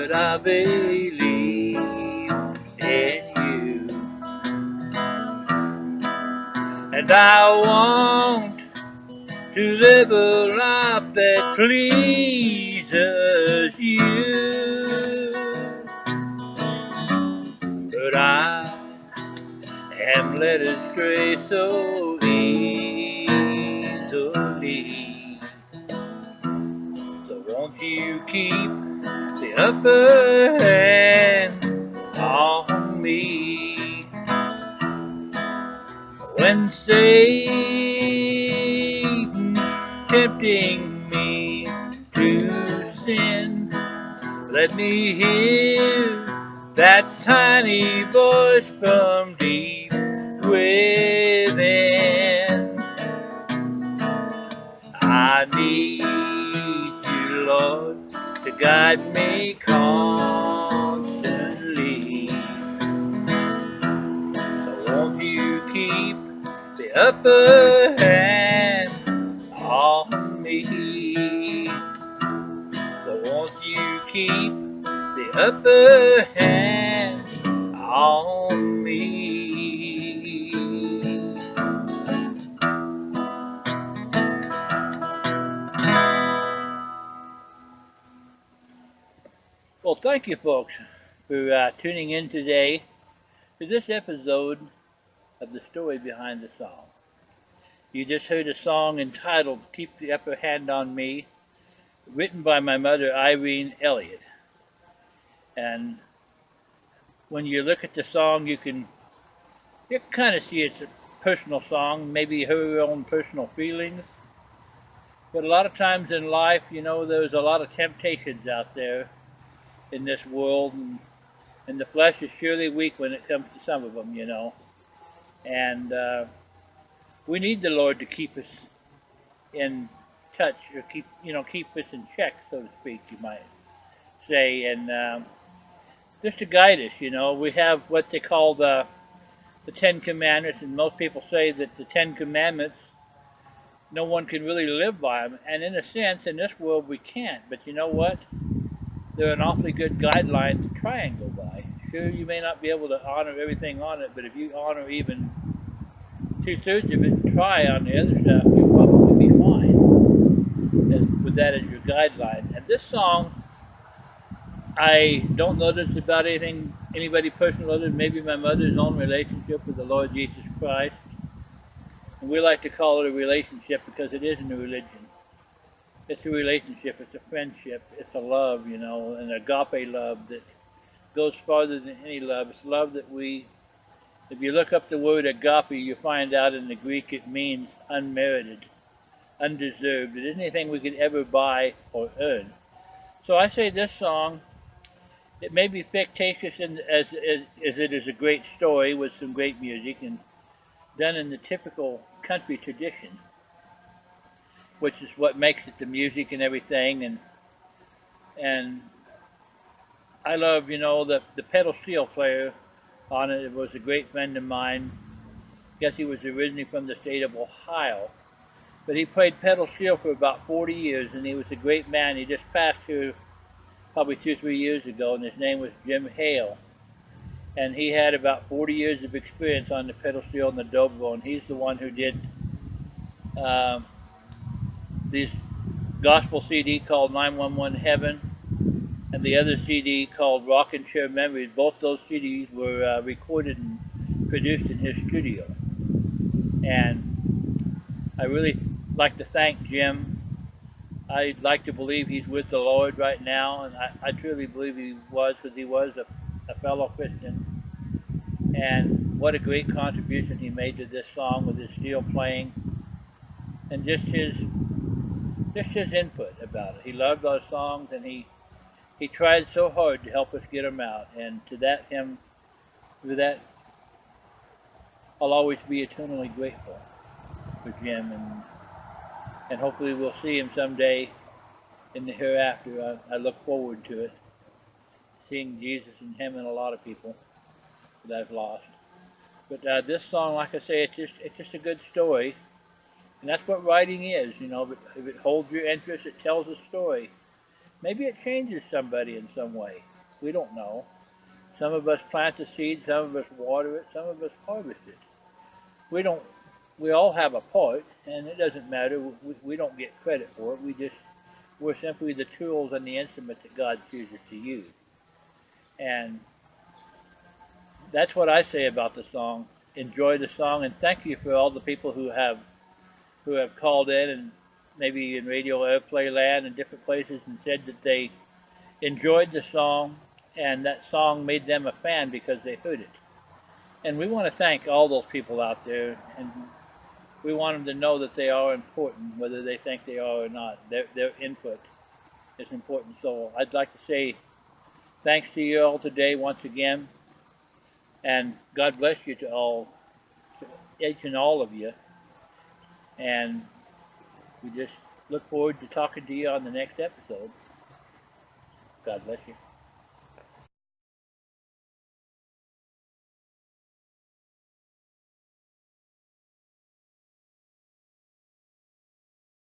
but I believe in you. And I want to live a life that pleases you. But I am led astray so easily. So won't you keep the upper hand on me when Satan's tempting me to sin? Let me hear that tiny voice from deep within. I need you, Lord, to guide me constantly. So won't you keep the upper hand on me? So won't you keep the upper hand on me? Well, thank you, folks, for tuning in today to this episode of the story behind the song. You just heard a song entitled Keep the Upper Hand on Me, written by my mother, Irene Elliott. And when you look at the song, you kind of see it's a personal song, maybe her own personal feelings. But a lot of times in life, there's a lot of temptations out there in this world, and the flesh is surely weak when it comes to some of them. And we need the Lord to keep us in touch, or keep us in check, so to speak, you might say, and just to guide us. We have what they call the Ten Commandments, and most people say that the Ten Commandments, no one can really live by them, and in a sense, in this world, we can't. But you know what? They're an awfully good guideline to try and go by. Sure, you may not be able to honor everything on it, but if you honor even 2/3 of it and try on the other stuff, you'll probably be fine with that as your guideline. And this song, I don't know that it's about anybody personal other than maybe my mother's own relationship with the Lord Jesus Christ. And we like to call it a relationship because it isn't a religion. It's a relationship, it's a friendship, it's a love, an agape love that goes farther than any love. It's love that if you look up the word agape, you find out in the Greek it means unmerited, undeserved. It isn't anything we could ever buy or earn. So I say this song, it may be fictitious as it is a great story with some great music and done in the typical country tradition, which is what makes it the music and everything. And I love, the pedal steel player on it. It was a great friend of mine. I guess he was originally from the state of Ohio. But he played pedal steel for about 40 years, and he was a great man. He just passed here probably 2 or 3 years ago, and his name was Jim Hale. And he had about 40 years of experience on the pedal steel and the dobro, and he's the one who did this gospel CD called 911 Heaven, and the other CD called Rock and Share Memories. Both those CDs were recorded and produced in his studio. And I really like to thank Jim. I'd like to believe he's with the Lord right now, and I truly believe he was, because he was a fellow Christian. And what a great contribution he made to this song with his steel playing and just his input about it. He loved our songs, and he tried so hard to help us get them out. And for that, I'll always be eternally grateful for Jim, and hopefully we'll see him someday in the hereafter. I look forward to it, seeing Jesus in him and a lot of people that I've lost. But this song, like I say, it's just a good story, and that's what writing is. If it holds your interest, it tells a story. Maybe it changes somebody in some way. We don't know. Some of us plant the seed, some of us water it, some of us harvest it. We don't. We all have a part, and it doesn't matter. We don't get credit for it. We're simply the tools and the instruments that God chooses to use. And that's what I say about the song. Enjoy the song, and thank you for all the people who have called in and maybe in radio airplay land and different places and said that they enjoyed the song and that song made them a fan because they heard it. And we want to thank all those people out there, and we want them to know that they are important, whether they think they are or not. Their input is important. So I'd like to say thanks to you all today once again, and God bless you to all, to each and all of you. And we just look forward to talking to you on the next episode. God bless you.